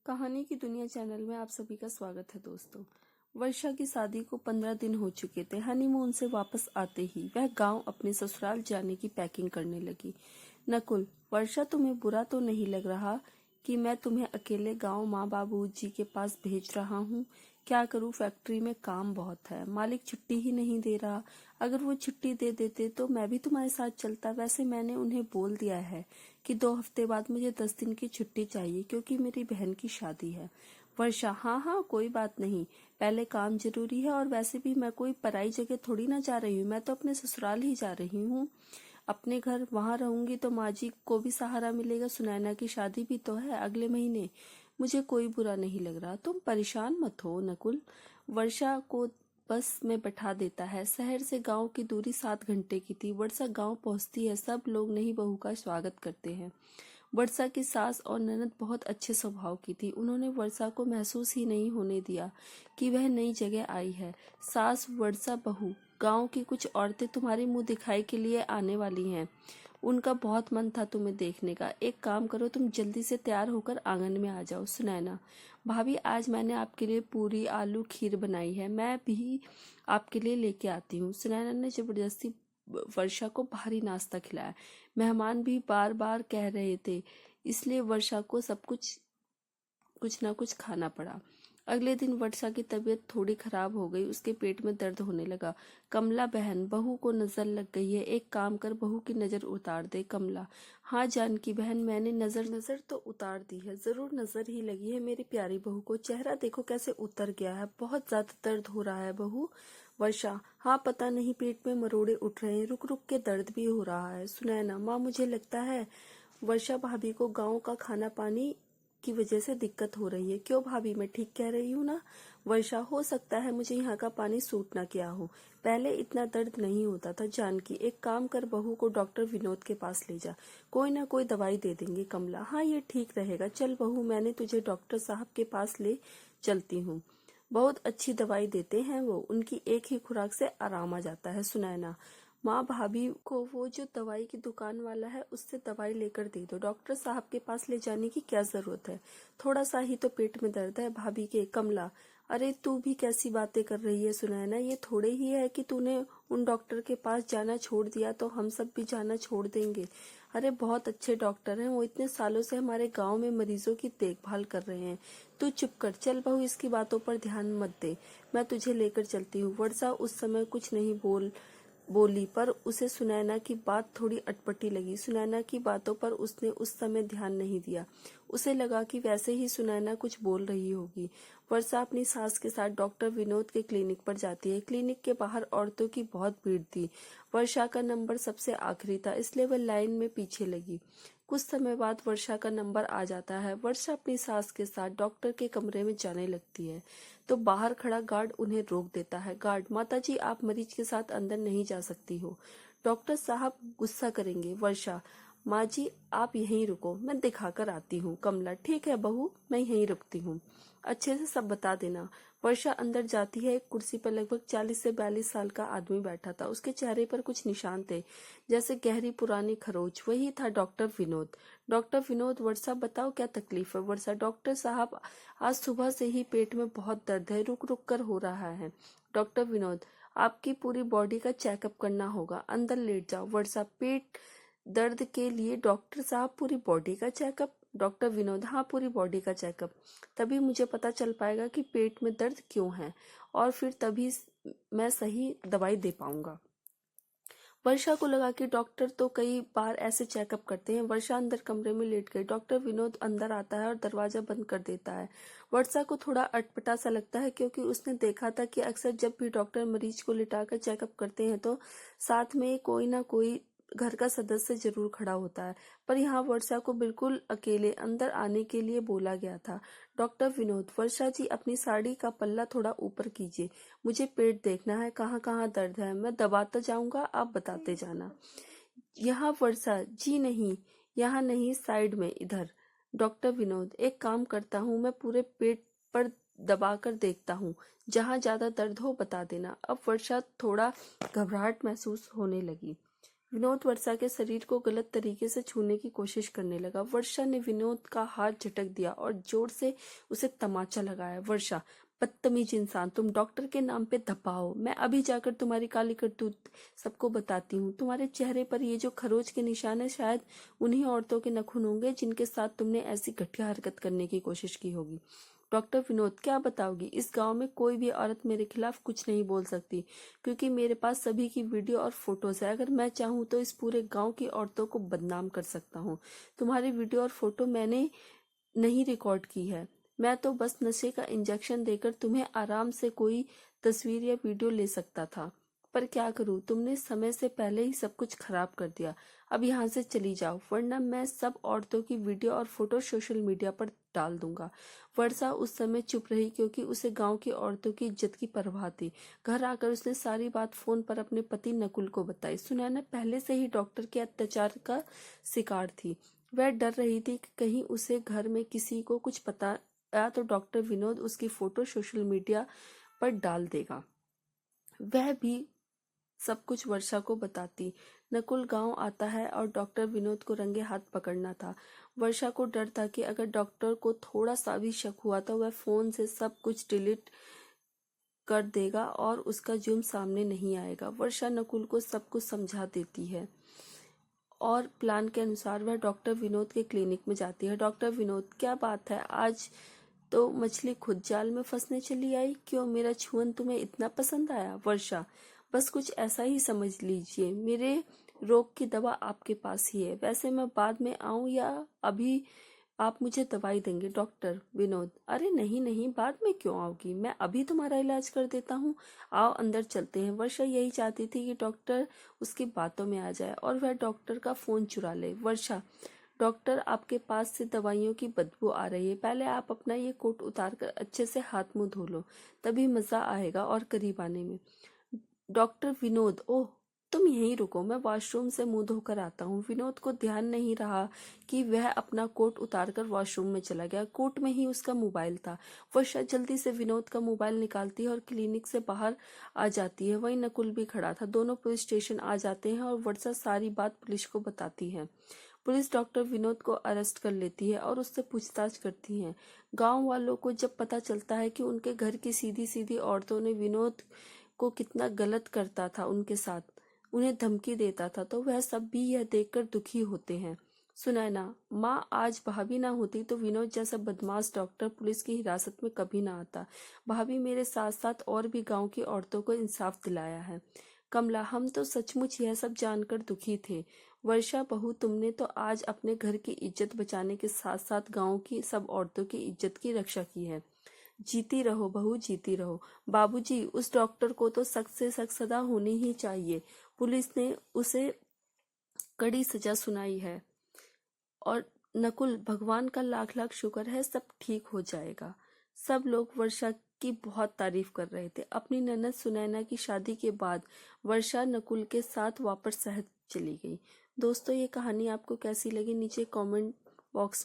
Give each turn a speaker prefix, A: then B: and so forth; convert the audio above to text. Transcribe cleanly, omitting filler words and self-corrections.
A: कहानी की दुनिया चैनल में आप सभी का स्वागत है दोस्तों। वर्षा की शादी को 15 दिन हो चुके थे। हनीमून से वापस आते ही वह गांव अपने ससुराल जाने की पैकिंग करने लगी। नकुल, वर्षा तुम्हें बुरा तो नहीं लग रहा कि मैं तुम्हें अकेले गांव माँ बाबूजी के पास भेज रहा हूँ? क्या करूँ, फैक्ट्री में काम बहुत है, मालिक छुट्टी ही नहीं दे रहा। अगर वो छुट्टी दे देते तो मैं भी तुम्हारे साथ चलता। वैसे मैंने उन्हें बोल दिया है कि 2 हफ्ते बाद मुझे 10 दिन की छुट्टी चाहिए क्योंकि मेरी बहन की शादी है। वर्षा, हाँ हाँ कोई बात नहीं, पहले काम जरूरी है और वैसे भी मैं कोई पराई जगह थोड़ी ना जा रही हूँ, मैं तो अपने ससुराल ही जा रही हूँ। अपने घर वहां रहूंगी तो माँ जी को भी सहारा मिलेगा। सुनैना की शादी भी तो है अगले महीने। मुझे कोई बुरा नहीं लग रहा, तुम परेशान मत हो। नकुल वर्षा को बस में बैठा देता है। शहर से गांव की दूरी 7 घंटे की थी। वर्षा गांव पहुंचती है, सब लोग नई बहू का स्वागत करते हैं। वर्षा की सास और ननद बहुत अच्छे स्वभाव की थी। उन्होंने वर्षा को महसूस ही नहीं होने दिया कि वह नई जगह आई है। सास, वर्षा, बहू, गांव की कुछ औरतें तुम्हारी मुंह दिखाई के लिए आने वाली हैं। उनका बहुत मन था तुम्हें देखने का। एक काम करो, तुम जल्दी से तैयार होकर आंगन में आ जाओ। सुनैना, भाभी आज मैंने आपके लिए पूरी आलू खीर बनाई है, मैं भी आपके लिए लेके आती हूँ। सुनैना ने जबरदस्ती वर्षा को भारी नाश्ता खिलाया। मेहमान भी बार बार कह रहे थे, इसलिए वर्षा को सब कुछ ना कुछ खाना पड़ा। अगले दिन वर्षा की तबीयत थोड़ी खराब हो गई, उसके पेट में दर्द होने लगा। कमला बहन, बहू को नजर लग गई है, एक काम कर बहू की नजर उतार दे। कमला, हाँ जानकी बहन, मैंने नजर तो उतार दी है। जरूर नजर ही लगी है मेरी प्यारी बहू को, चेहरा देखो कैसे उतर गया है, बहुत ज्यादा दर्द हो रहा है बहू। वर्षा, हाँ पता नहीं पेट में मरोड़े उठ रहे हैं, रुक रुक के दर्द भी हो रहा है। सुनैना, माँ मुझे लगता है वर्षा भाभी को गांव का खाना पानी की वजह से दिक्कत हो रही है। क्यों भाभी, मैं ठीक कह रही हूँ ना? वर्षा, हो सकता है मुझे यहाँ का पानी सूट ना किया हो, पहले इतना दर्द नहीं होता था। जानकी, एक काम कर बहू को डॉक्टर विनोद के पास ले जा, कोई ना कोई दवाई दे देंगे। कमला, हाँ ये ठीक रहेगा, चल बहू मैंने तुझे डॉक्टर साहब के पास ले चलती हूँ, बहुत अच्छी दवाई देते हैं वो, उनकी एक ही खुराक से आराम आ जाता है। सुनैना, माँ भाभी को वो जो दवाई की दुकान वाला है उससे दवाई लेकर दे दो, डॉक्टर साहब के पास ले जाने की क्या जरूरत है, थोड़ा सा ही तो पेट में दर्द है भाभी के। कमला, अरे तू भी कैसी बातें कर रही है सुनैना, ये थोड़े ही है कि तूने उन डॉक्टर के पास जाना छोड़ दिया तो हम सब भी जाना छोड़ देंगे। अरे बहुत अच्छे डॉक्टर हैं वो, इतने सालों से हमारे गांव में मरीजों की देखभाल कर रहे हैं। तू चुप कर, चल बहू इसकी बातों पर ध्यान मत दे, मैं तुझे लेकर चलती हूँ। वर्षा उस समय कुछ नहीं बोली पर उसे सुनैना की बात थोड़ी अटपटी लगी। सुनैना की बातों पर उसने उस समय ध्यान नहीं दिया, उसे लगा कि वैसे ही सुनैना कुछ बोल रही होगी। वर्षा अपनी सास के साथ डॉक्टर विनोद के क्लिनिक पर जाती है। क्लिनिक के बाहर औरतों की बहुत भीड़ थी। वर्षा का नंबर सबसे आखिरी था, इसलिए वह लाइन में पीछे लगी। कुछ समय बाद वर्षा का नंबर आ जाता है। वर्षा अपनी सास के साथ डॉक्टर के कमरे में जाने लगती है तो बाहर खड़ा गार्ड उन्हें रोक देता है। गार्ड, माताजी आप मरीज के साथ अंदर नहीं जा सकती हो, डॉक्टर साहब गुस्सा करेंगे। वर्षा, माँ जी आप यहीं रुको, मैं दिखाकर आती हूँ। कमला, ठीक है बहू मैं यहीं रुकती हूँ, अच्छे से सब बता देना। वर्षा अंदर जाती है। एक कुर्सी पर लगभग 40 से 42 साल का आदमी बैठा था, उसके चेहरे पर कुछ निशान थे जैसे गहरी पुरानी खरोच। वही था डॉक्टर विनोद। डॉक्टर विनोद, वर्षा बताओ क्या तकलीफ है? वर्षा, डॉक्टर साहब आज सुबह से ही पेट में बहुत दर्द है, रुक रुक कर हो रहा है। डॉक्टर विनोद, आपकी पूरी बॉडी का चेकअप करना होगा, अंदर लेट जाओ। वर्षा, पेट दर्द के लिए डॉक्टर साहब पूरी बॉडी का चेकअप? डॉक्टर विनोद, हाँ पूरी बॉडी का चेकअप, तभी मुझे पता चल पाएगा कि पेट में दर्द क्यों है और फिर तभी मैं सही दवाई दे पाऊंगा। वर्षा को लगा कि डॉक्टर तो कई बार ऐसे चेकअप करते हैं। वर्षा अंदर कमरे में लेट गई। डॉक्टर विनोद अंदर आता है और दरवाजा बंद कर देता है। वर्षा को थोड़ा अटपटा सा लगता है क्योंकि उसने देखा था कि अक्सर जब भी डॉक्टर मरीज को लिटाकर चेकअप करते हैं तो साथ में कोई ना कोई घर का सदस्य जरूर खड़ा होता है, पर यहाँ वर्षा को बिल्कुल अकेले अंदर आने के लिए बोला गया था। डॉक्टर विनोद, वर्षा जी अपनी साड़ी का पल्ला थोड़ा ऊपर कीजिए, मुझे पेट देखना है, कहाँ कहाँ दर्द है, मैं दबाता जाऊंगा आप बताते जाना। यहाँ वर्षा जी नहीं, यहाँ नहीं, साइड में इधर। डॉक्टर विनोद, एक काम करता हूँ मैं पूरे पेट पर दबाकर देखता हूँ, जहाँ ज्यादा दर्द हो बता देना। अब वर्षा थोड़ा घबराहट महसूस होने लगी। विनोद वर्षा के शरीर को गलत तरीके से छूने की कोशिश करने लगा। वर्षा ने विनोद का हाथ झटक दिया और जोर से उसे तमाचा लगाया। वर्षा, बदतमीज इंसान, तुम डॉक्टर के नाम पे धब्बाओ। मैं अभी जाकर तुम्हारी काली करतूत सबको बताती हूँ। तुम्हारे चेहरे पर ये जो खरोच के निशान है, शायद उन्हीं औरतों के नखून होंगे जिनके साथ तुमने ऐसी घटिया हरकत करने की कोशिश की होगी। डॉक्टर विनोद, क्या बताओगी? इस गांव में कोई भी औरत मेरे खिलाफ कुछ नहीं बोल सकती, क्योंकि मेरे पास सभी की वीडियो और फोटोज है। अगर मैं चाहूँ तो इस पूरे गांव की औरतों को बदनाम कर सकता हूँ। तुम्हारी वीडियो और फोटो मैंने नहीं रिकॉर्ड की है। मैं तो बस नशे का इंजेक्शन देकर तुम्हें आराम से कोई तस्वीर या वीडियो ले सकता था, पर क्या करूं, तुमने समय से पहले ही सब कुछ खराब कर दिया। अब यहाँ से चली जाओ, वरना मैं सब औरतों की वीडियो और फोटो सोशल मीडिया पर डाल दूंगा। वर्षा उस समय चुप रही, क्योंकि उसे गांव की औरतों की इज्जत की परवाह थी। घर आकर उसने सारी बात फोन पर अपने पति नकुल को बताई। सुनैना पहले से ही डॉक्टर के अत्याचार का शिकार थी। वह डर रही थी कि कहीं उसे घर में किसी को कुछ पता या तो डॉक्टर विनोद उसकी फोटो सोशल मीडिया पर डाल देगा। वह भी सब कुछ वर्षा को बताती। नकुल गांव आता है और डॉक्टर विनोद को रंगे हाथ पकड़ना था। वर्षा को डर था कि अगर डॉक्टर को थोड़ा सा भी शक हुआ तो वह फोन से सब कुछ डिलीट कर देगा और उसका जुर्म सामने नहीं आएगा। वर्षा नकुल को सब कुछ समझा देती है और प्लान के अनुसार वह डॉक्टर विनोद के क्लिनिक में जाती है। डॉक्टर विनोद, क्या बात है, आज तो मछली खुद जाल में फंसने चली आई। क्यों, मेरा छुअन तुम्हें इतना पसंद आया? वर्षा, बस कुछ ऐसा ही समझ लीजिए। मेरे रोग की दवा आपके पास ही है। वैसे मैं बाद में आऊं या अभी आप मुझे दवाई देंगे? डॉक्टर विनोद, अरे नहीं नहीं, बाद में क्यों आओगी, मैं अभी तुम्हारा इलाज कर देता हूँ। आओ अंदर चलते हैं। वर्षा यही चाहती थी कि डॉक्टर उसकी बातों में आ जाए और वह डॉक्टर का फोन चुरा ले। वर्षा, डॉक्टर, आपके पास से दवाइयों की बदबू आ रही है। पहले आप अपना ये कोट उतार कर अच्छे से हाथ मुंह धो लो, तभी मजा आएगा और करीब आने में। डॉक्टर विनोद, ओह, तुम यहीं रुको, मैं वॉशरूम से मुंह धोकर आता हूँ। विनोद को ध्यान नहीं रहा कि वह अपना कोट उतारकर वॉशरूम में चला गया। कोट में ही उसका मोबाइल था। वर्षा जल्दी से विनोद का मोबाइल निकालती है और क्लिनिक से बाहर आ जाती है। वहीं नकुल भी खड़ा था। दोनों पुलिस स्टेशन आ जाते हैं और वर्षा सारी बात पुलिस को बताती है। पुलिस डॉक्टर विनोद को अरेस्ट कर लेती है और उससे पूछताछ करती है। गांव वालों को जब पता चलता है कि उनके घर की सीधी सीधी औरतों ने विनोद को कितना गलत करता था, उनके साथ उन्हें धमकी देता था, तो वह सब भी यह देखकर दुखी होते हैं। सुनैना, माँ, आज भाभी ना होती तो विनोद जैसा बदमाश डॉक्टर पुलिस की हिरासत में कभी ना आता। भाभी मेरे साथ साथ और भी गांव की औरतों को इंसाफ दिलाया है। कमला, हम तो सचमुच यह सब जानकर दुखी थे। वर्षा बहू, तुमने तो आज अपने घर की इज्जत बचाने के साथ साथ गांव की सब औरतों की इज्जत की रक्षा की है। जीती रहो बहू, जीती रहो। बाबूजी, उस डॉक्टर को तो सख्त से सख्त सजा होनी ही चाहिए। पुलिस ने उसे कड़ी सजा सुनाई है। और नकुल, भगवान का लाख लाख शुक्र है, सब ठीक हो जाएगा। सब लोग वर्षा की बहुत तारीफ कर रहे थे। अपनी ननद सुनैना की शादी के बाद वर्षा नकुल के साथ वापस शहर चली गई। दोस्तों, ये कहानी आपको कैसी लगी नीचे कमेंट बॉक्स में